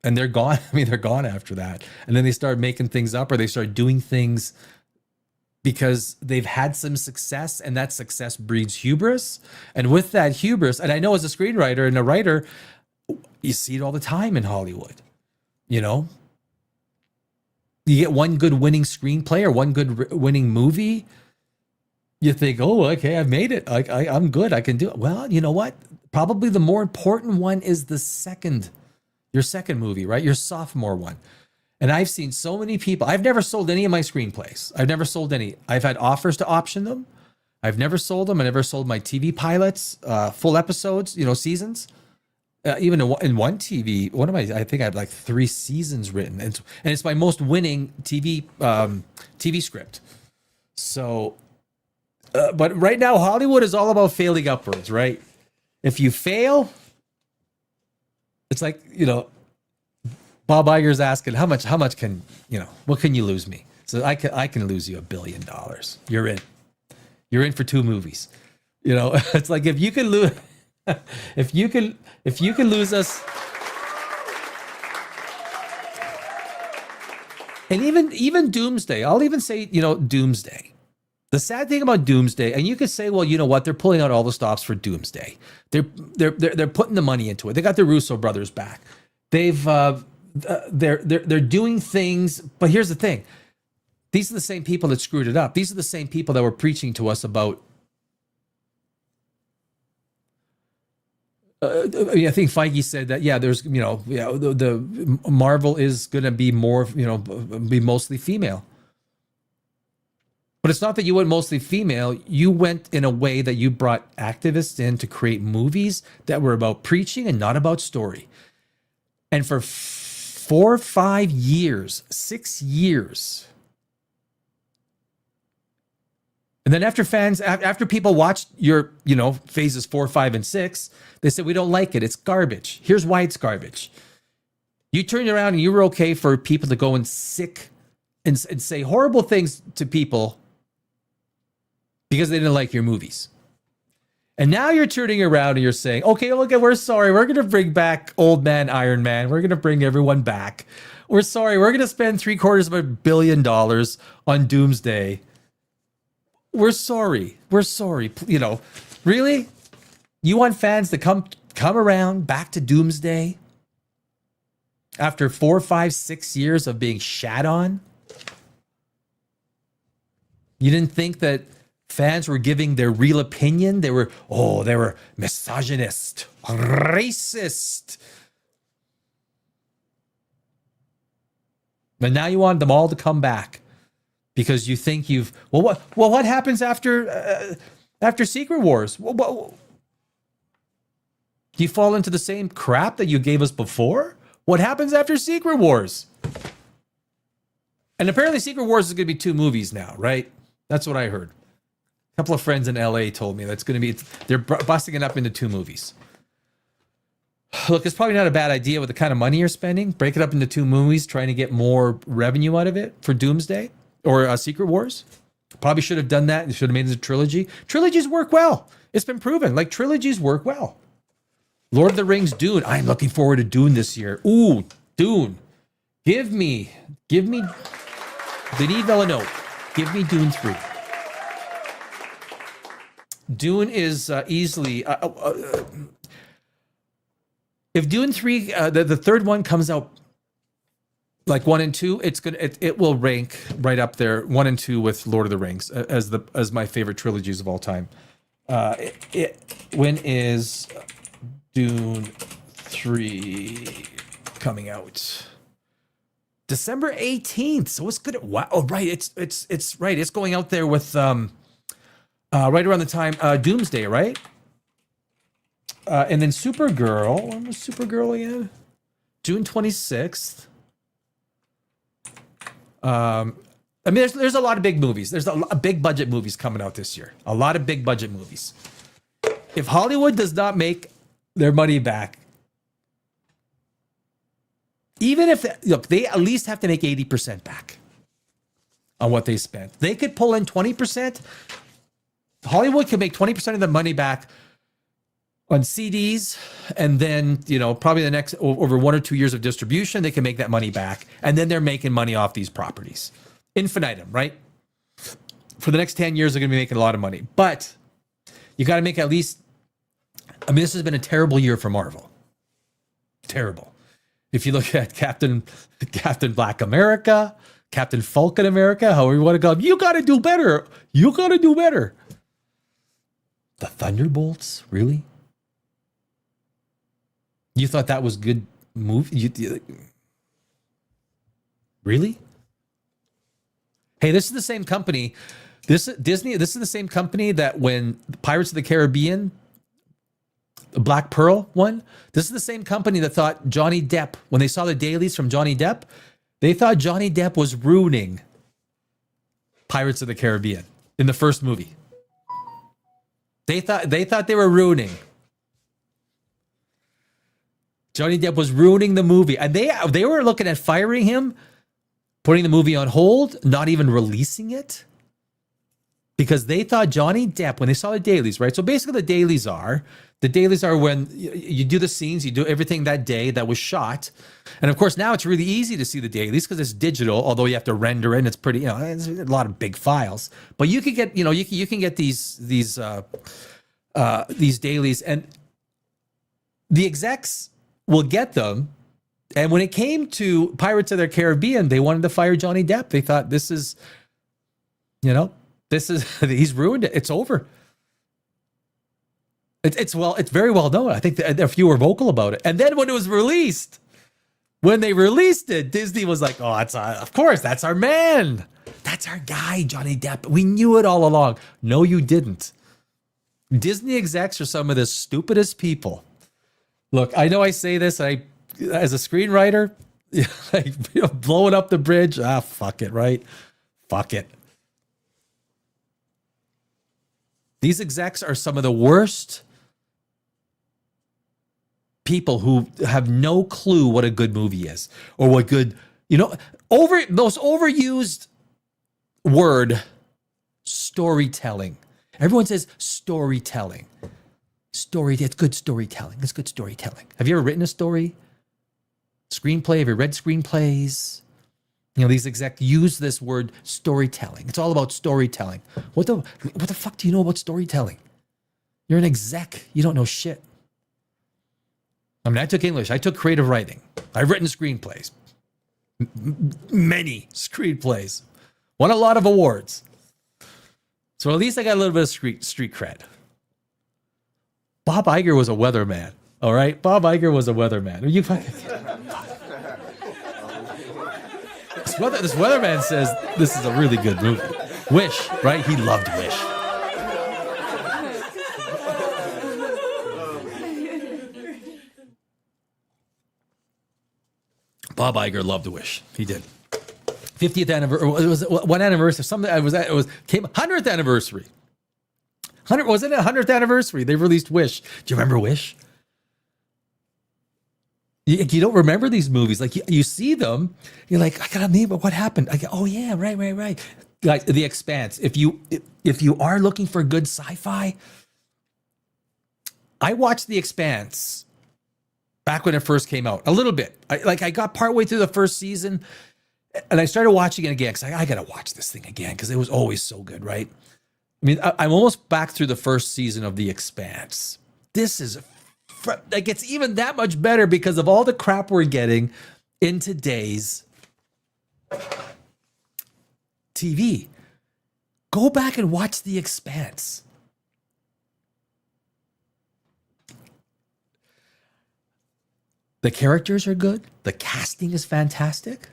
and they're gone. I mean, they're gone after that, and then they start making things up, or they start doing things because they've had some success, and that success breeds hubris. And with that hubris, and I know as a screenwriter and a writer, you see it all the time in Hollywood. You get one good winning screenplay or one good winning movie, you think, oh, okay, I've made it. I'm good. I can do it. Well, you know what? Probably the more important one is your second movie, right? Your sophomore one. And I've seen so many people. I've never sold any of my screenplays. I've never sold any. I've had offers to option them. I've never sold them. I never sold my TV pilots, full episodes, seasons. Even in one TV, I think I had like 3 seasons written, and it's my most winning TV script. So, but right now Hollywood is all about failing upwards, right? If you fail, it's like, Bob Iger's asking, how much can, what can you lose me? So I can lose you $1 billion. You're in for 2 movies. It's like, if you can lose, if you can lose us. And even Doomsday, I'll even say, Doomsday. The sad thing about Doomsday, and you could say, well, you know what? They're pulling out all the stops for Doomsday. They're putting the money into it. They got the Russo brothers back. They're doing things, but here's the thing. These are the same people that screwed it up. These are the same people that were preaching to us about. I think Feige said that, there's, the Marvel is going to be more, be mostly female. But it's not that you went mostly female. You went in a way that you brought activists in to create movies that were about preaching and not about story. And for 4, 5 years, 6 years. And then after people watched your, phases 4, 5, and 6, they said, we don't like it. It's garbage. Here's why it's garbage. You turned around and you were okay for people to go and say horrible things to people because they didn't like your movies. And now you're turning around and you're saying, okay, look, we're sorry. We're going to bring back Old Man Iron Man. We're going to bring everyone back. We're sorry. We're going to spend $750 million on Doomsday. We're sorry. We're sorry. You know, really? You want fans to come around back to Doomsday after 4, 5, 6 years of being shat on? You didn't think that fans were giving their real opinion? They were misogynist, racist. But now you want them all to come back because you think you've what happens after Secret Wars? Do you fall into the same crap that you gave us before? What happens after Secret Wars? And apparently Secret Wars is going to be 2 movies now, right? That's what I heard. A couple of friends in LA told me that's going to be, they're busting it up into 2 movies. Look, it's probably not a bad idea with the kind of money you're spending. Break it up into 2 movies, trying to get more revenue out of it for Doomsday or Secret Wars. Probably should have done that. You should have made it a trilogy. Trilogies work well. It's been proven. Like, trilogies work well. Lord of the Rings, Dune. I'm looking forward to Dune this year. Ooh, Dune. Give me Denis Villeneuve. Give me Dune 3. Dune is easily... if Dune 3, the third one comes out like 1 and 2, it will rank right up there, 1 and 2 with Lord of the Rings as my favorite trilogies of all time. When is Dune 3 coming out? December 18th. So it's good. Wow. Oh, right. It's right. It's going out there with right around the time Doomsday, right? And then Supergirl. When was Supergirl again? June 26th. I mean, there's a lot of big movies. There's a lot of big budget movies coming out this year. A lot of big budget movies. If Hollywood does not make their money back, even if they at least have to make 80% back on what they spent. They could pull in 20%. Hollywood could make 20% of the money back on CDs, and then, you know, probably the next over 1 or 2 years of distribution, they can make that money back, and then they're making money off these properties. Infinitum, right? For the next 10 years, they're going to be making a lot of money. But you got to make at least, I mean, this has been a terrible year for Marvel. Terrible. If you look at Captain Black America, Captain Falcon America, however you want to go, you got to do better. You got to do better. The Thunderbolts, really? You thought that was good movie? Really? Hey, this is the same company. This is the same company that when Pirates of the Caribbean, the Black Pearl one, this is the same company that thought Johnny Depp, when they saw the dailies from Johnny Depp, they thought Johnny Depp was ruining Pirates of the Caribbean in the first movie. They thought they were ruining. Johnny Depp was ruining the movie. And they were looking at firing him, putting the movie on hold, not even releasing it. Because they thought Johnny Depp, when they saw the dailies, right? So basically the dailies are when you do the scenes, you do everything that day that was shot. And of course, now it's really easy to see the dailies because it's digital, although you have to render it. And it's pretty, it's a lot of big files. But you can get, you can get these dailies, and the execs will get them. And when it came to Pirates of the Caribbean, they wanted to fire Johnny Depp. They thought he's ruined it. It's over. It's very well known. I think that a few were vocal about it. And then when it was released, when they released it, Disney was like, "Oh, of course, that's our man. That's our guy, Johnny Depp. We knew it all along." No, you didn't. Disney execs are some of the stupidest people. Look, I know I say this, as a screenwriter, blowing up the bridge. Fuck it, right? Fuck it. These execs are some of the worst people who have no clue what a good movie is or what good, most overused word, storytelling. Everyone says storytelling. It's good storytelling. It's good storytelling. Have you ever written a story? Screenplay? Have you read screenplays? You know, these exec use this word storytelling. It's all about storytelling. What the fuck do you know about storytelling? You're an exec. You don't know shit. I mean, I took English. I took creative writing. I've written screenplays. Many screenplays. Won a lot of awards. So at least I got a little bit of street cred. Bob Iger was a weatherman. All right? Bob Iger was a weatherman. Are you fucking... This weatherman says this is a really good movie. Wish, right? He loved Wish. Bob Iger loved Wish. He did. 50th anniversary. It was what anniversary? Something. It was came 100th anniversary. 100 wasn't it 100th anniversary? They released Wish. Do you remember Wish? You don't remember these movies. Like you see them, you're like, I gotta name it. What happened? I go, oh yeah, right. Guys, The Expanse. If you are looking for good sci-fi, I watched The Expanse back when it first came out. A little bit. I got partway through the first season, and I started watching it again because I gotta watch this thing again because it was always so good, right? I mean, I'm almost back through the first season of The Expanse. This is like it's even that much better because of all the crap we're getting in today's TV. Go back and watch The Expanse. The characters are good. The casting is fantastic.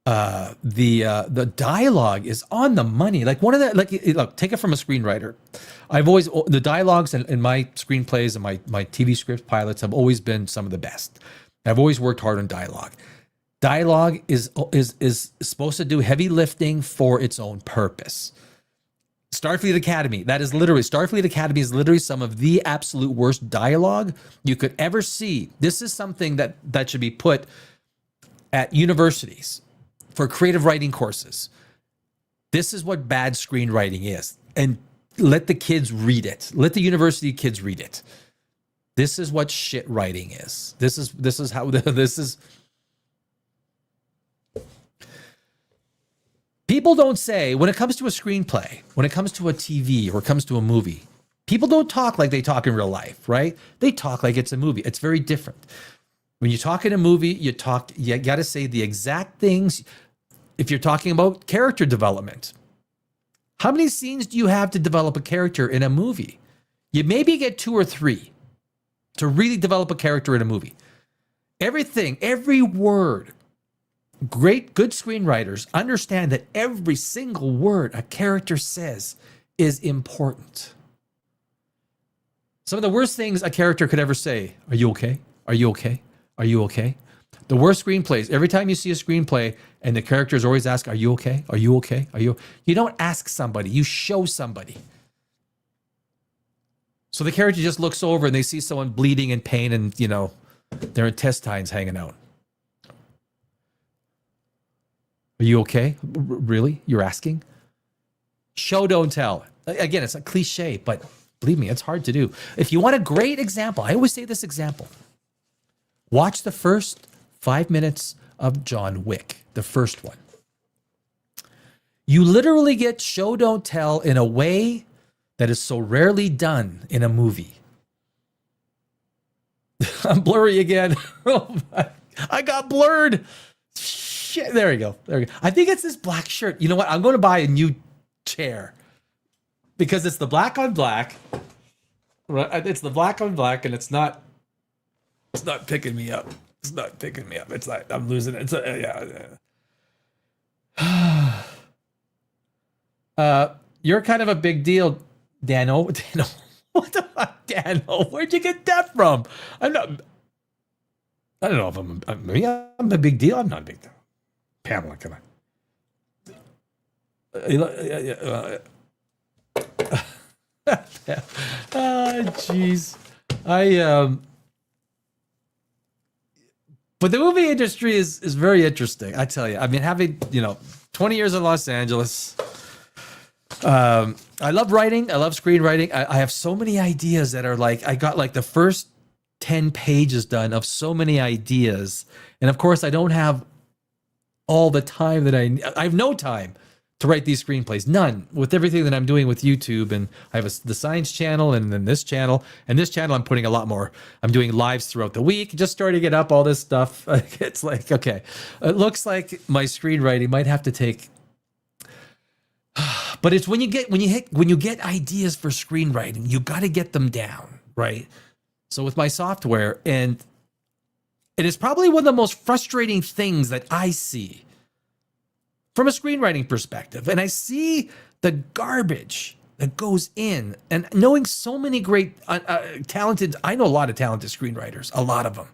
The dialogue is on the money. Like one of the, like, look, take it from a screenwriter. I've always, the dialogues in my screenplays and my TV script pilots have always been some of the best. I've always worked hard on dialogue. Dialogue is supposed to do heavy lifting for its own purpose. Starfleet Academy, Starfleet Academy is literally some of the absolute worst dialogue you could ever see. This is something that should be put at universities for creative writing courses. This is what bad screenwriting is. And let the kids read it. Let the university kids read it. This is what shit writing is. This is how this is. People don't say, when it comes to a screenplay, when it comes to a TV or it comes to a movie, people don't talk like they talk in real life, right? They talk like it's a movie. It's very different. When you talk in a movie, you got to say the exact things. If you're talking about character development, how many scenes do you have to develop a character in a movie? You maybe get 2 or 3 to really develop a character in a movie. Everything, every word, good screenwriters understand that every single word a character says is important. Some of the worst things a character could ever say, are you okay? Are you okay? Are you okay? The worst screenplays, every time you see a screenplay and the characters always ask, are you okay? Are you okay? You don't ask somebody, you show somebody. So the character just looks over and they see someone bleeding in pain and, their intestines hanging out. Are you okay? Really? You're asking? Show, don't tell. Again, it's a cliche, but believe me, it's hard to do. If you want a great example, I always say this example. Watch the first 5 minutes of John Wick, the first one. You literally get show, don't tell in a way that is so rarely done in a movie. I'm blurry again. I got blurred. Shit. There we go. I think it's this black shirt. You know what? I'm going to buy a new chair because it's the black on black. It's the black on black, and it's not picking me up. It's not picking me up. It's like I'm losing it. You're kind of a big deal, Dano. What the fuck, Dano? Where'd you get that from? I don't know if I'm a big deal. I'm not a big deal. Pamela, come on. Jeez. But the movie industry is very interesting, I tell you. I mean, having, 20 years in Los Angeles, I love writing. I love screenwriting. I have so many ideas that are like, I got like the first 10 pages done of so many ideas. And of course, I don't have all the time that I have no time to write these screenplays. None. With everything that I'm doing with YouTube, and I have the science channel and then this channel. And this channel I'm putting a lot more. I'm doing lives throughout the week, just starting it up, all this stuff. It's like, okay, it looks like my screenwriting might have to take, but it's when you get ideas for screenwriting, you got to get them down, right? So with my software, and it is probably one of the most frustrating things that I see from a screenwriting perspective. And I see the garbage that goes in, and knowing so many great, talented, I know a lot of talented screenwriters, a lot of them,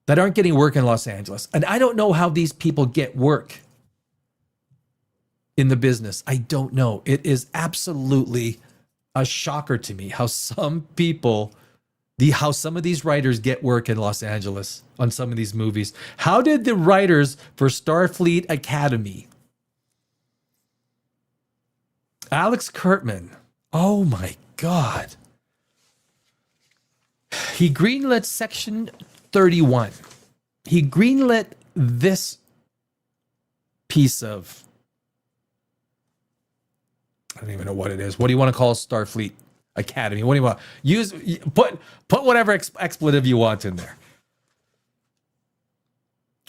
that aren't getting work in Los Angeles. And I don't know how these people get work in the business. I don't know. It is absolutely a shocker to me how some people, how some of these writers get work in Los Angeles on some of these movies. How did the writers for Starfleet Academy, Alex Kurtzman, oh my God, he greenlit Section 31. He greenlit this piece of, I don't even know what it is. What do you want to call Starfleet Academy? What do you want? Use, put whatever expletive you want in there.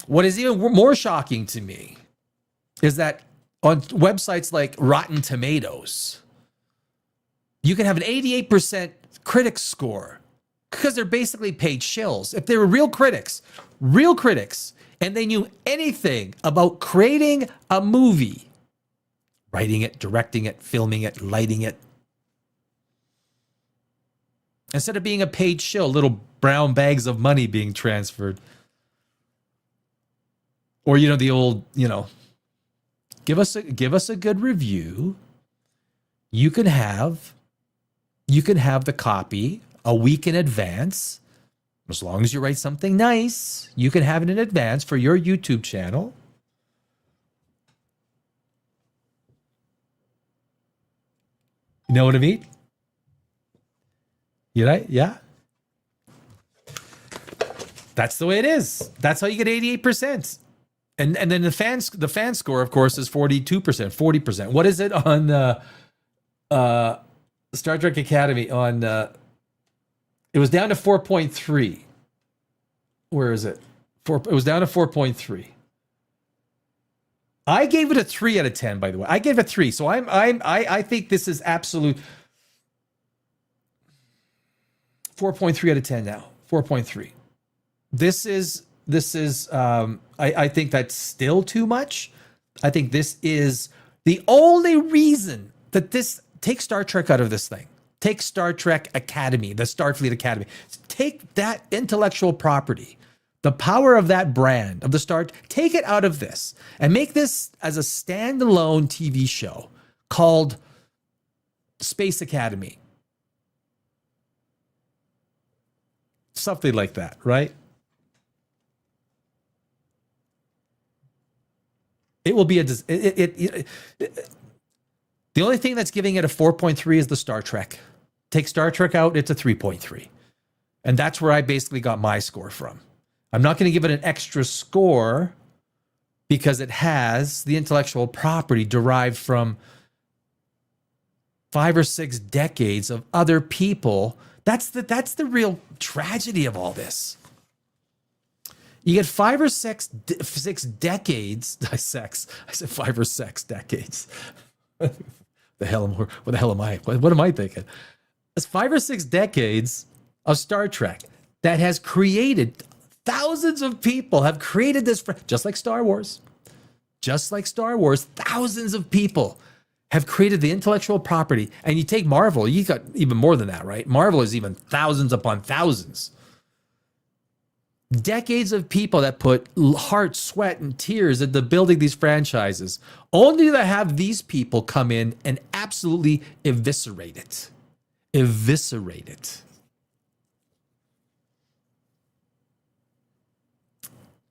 What is even more shocking to me is that on websites like Rotten Tomatoes, you can have an 88% critic score because they're basically paid shills. If they were real critics, and they knew anything about creating a movie, writing it, directing it, filming it, lighting it, instead of being a paid shill, little brown bags of money being transferred. Or, the old, give us a good review. You can have the copy a week in advance. As long as you write something nice, you can have it in advance for your YouTube channel. You know what I mean? Yeah. That's the way it is. That's how you get 88%. And then the fan score, of course, is 42%, 40%. What is it on Star Trek Academy? It was down to 4.3. Where is it? It was down to 4.3. I gave it a 3 out of 10, by the way. I gave it a 3. So I think this is absolute 4.3 out of 10 now. 4.3. This is I think that's still too much. I think this is the only reason that this, take Star Trek out of this thing. Take Star Trek Academy, the Starfleet Academy. Take that intellectual property, the power of that brand, of the Star, take it out of this and make this as a standalone TV show called Space Academy. Something like that, right? It will be the only thing that's giving it a 4.3 is the Star Trek. Take Star Trek out, it's a 3.3. And that's where I basically got my score from. I'm not going to give it an extra score because it has the intellectual property derived from 5 or 6 decades of other people. That's the real tragedy of all this. You get 5 or 6 decades. I said 5 or 6 decades. What the hell am I? What am I thinking? It's 5 or 6 decades of Star Trek that has created, thousands of people have created this, just like Star Wars. Just like Star Wars, thousands of people have created the intellectual property. And you take Marvel, you got even more than that, right? Marvel is even thousands upon thousands. Decades of people that put heart, sweat, and tears into building these franchises, only to have these people come in and absolutely eviscerate it. Eviscerate it.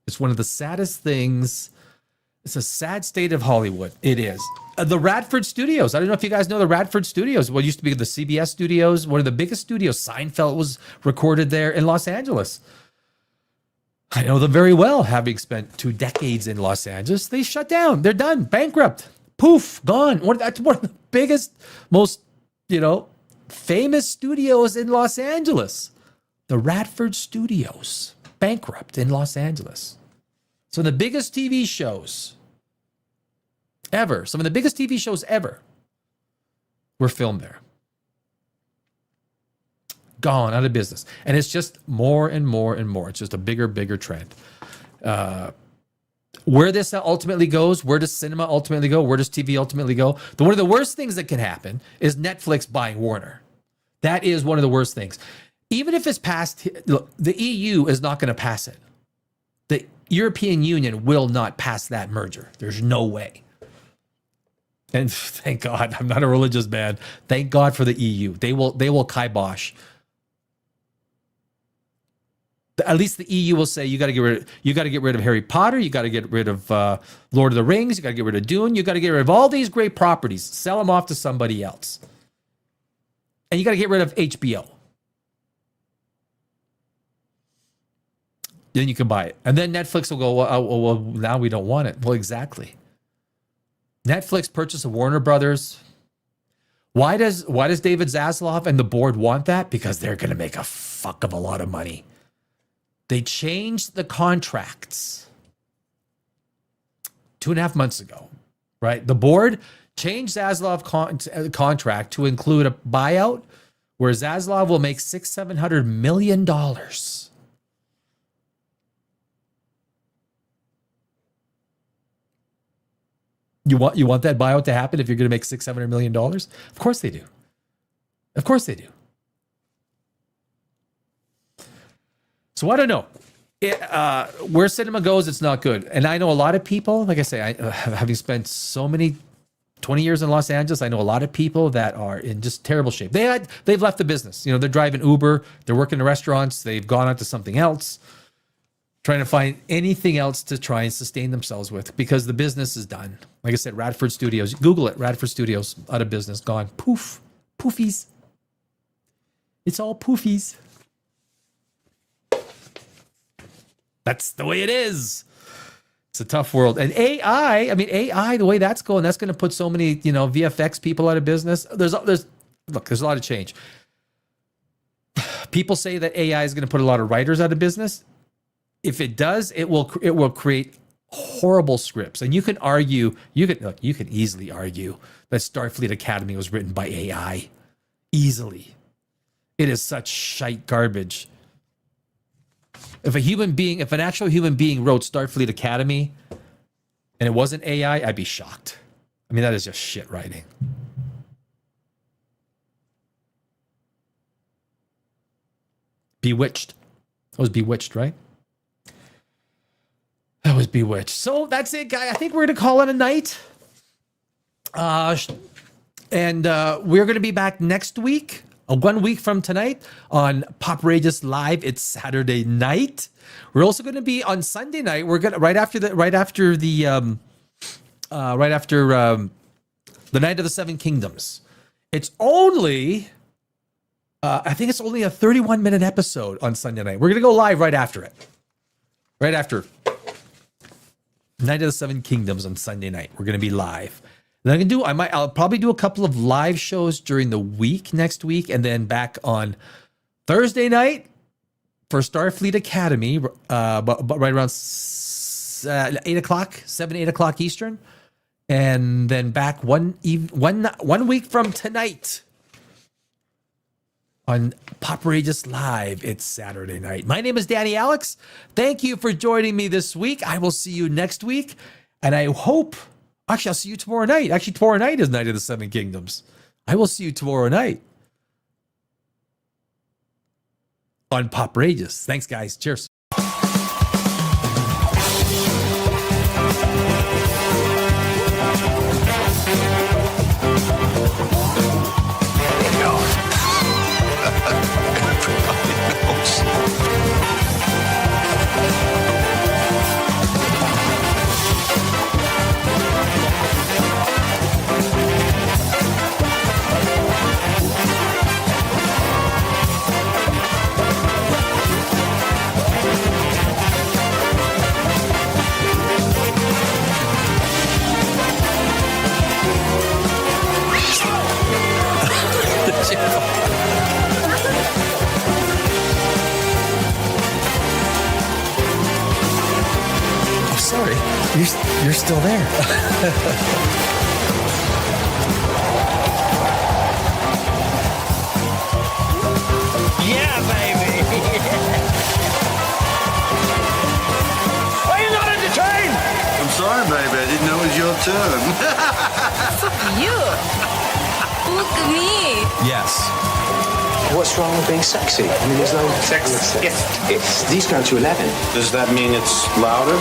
It's one of the saddest things. It's a sad state of Hollywood. It is. The Radford Studios. I don't know if you guys know the Radford Studios. What used to be the CBS studios, one of the biggest studios. Seinfeld was recorded there in Los Angeles. I know them very well, having spent 2 decades in Los Angeles. They shut down. They're done. Bankrupt. Poof. Gone. That's one of the biggest, most, famous studios in Los Angeles. The Radford Studios. Bankrupt in Los Angeles. So the biggest TV shows ever, some of the biggest TV shows ever were filmed there. Gone, out of business. And it's just more and more and more. It's just a bigger trend. Where this ultimately goes, where does cinema ultimately go? Where does TV ultimately go? One of the worst things that can happen is Netflix buying Warner. That is one of the worst things. Even if it's passed, look, the EU is not going to pass it. The European Union will not pass that merger. There's no way. And thank God, I'm not a religious man. Thank God for the EU. They will kibosh. At least the EU will say you got to get rid of Harry Potter, you got to get rid of Lord of the Rings, you got to get rid of Dune, you got to get rid of all these great properties, sell them off to somebody else. And you got to get rid of HBO. Then you can buy it. And then Netflix will go, well, now we don't want it. Well, exactly. Netflix purchase of Warner Brothers. Why does David Zaslav and the board want that? Because they're going to make a fuck of a lot of money. They changed the contracts 2.5 months ago, right? The board changed Zaslav's contract to include a buyout where Zaslav will make $600-700 million. You want that buyout to happen if you're going to make $600-700 million? Of course they do. Of course they do. So I don't know. Where cinema goes, it's not good. And I know a lot of people, like I say, having spent so many 20 years in Los Angeles, I know a lot of people that are in just terrible shape. They've left the business. They're driving Uber, they're working in restaurants, they've gone on to something else, trying to find anything else to try and sustain themselves with because the business is done. Like I said, Radford Studios, Google it, Radford Studios, out of business, gone. Poof, poofies. It's all poofies. That's the way it is. It's a tough world. And AI, the way that's going, that's going to put so many, VFX people out of business. There's a lot of change. People say that AI is going to put a lot of writers out of business. If it does, it will create horrible scripts. And you can easily argue that Starfleet Academy was written by AI. Easily. It is such shite garbage. If an actual human being wrote Starfleet Academy and it wasn't AI, I'd be shocked. That is just shit writing. Bewitched. That was Bewitched, right? That was Bewitched. So that's it, guy. I think we're going to call it a night. And we're going to be back next week. 1 week from tonight on POPRAGEOUS Live. It's Saturday night. We're also going to be on Sunday night. We're going to right after the Night of the Seven Kingdoms. It's only I think it's only a 31-minute episode on Sunday night. We're going to go live right after it. Right after Night of the Seven Kingdoms on Sunday night. We're going to be live. Then I'll probably do a couple of live shows during the week next week, and then back on Thursday night for Starfleet Academy, but right around 8 o'clock Eastern, and then back one week from tonight on POPRAGEOUS Live. It's Saturday night. My name is Danny Alex. Thank you for joining me this week. I will see you next week, and I hope. Actually, I'll see you tomorrow night. Actually, tomorrow night is Night of the Seven Kingdoms. I will see you tomorrow night on POPRAGEOUS. Thanks, guys. Cheers. I'm sorry. You're still there. Yeah, baby. Why are you not in the train? I'm sorry, baby. I didn't know it was your turn. You! Look at me! Yes. What's wrong with being sexy? I mean, there's no Sex. These go to 11. Does that mean it's louder?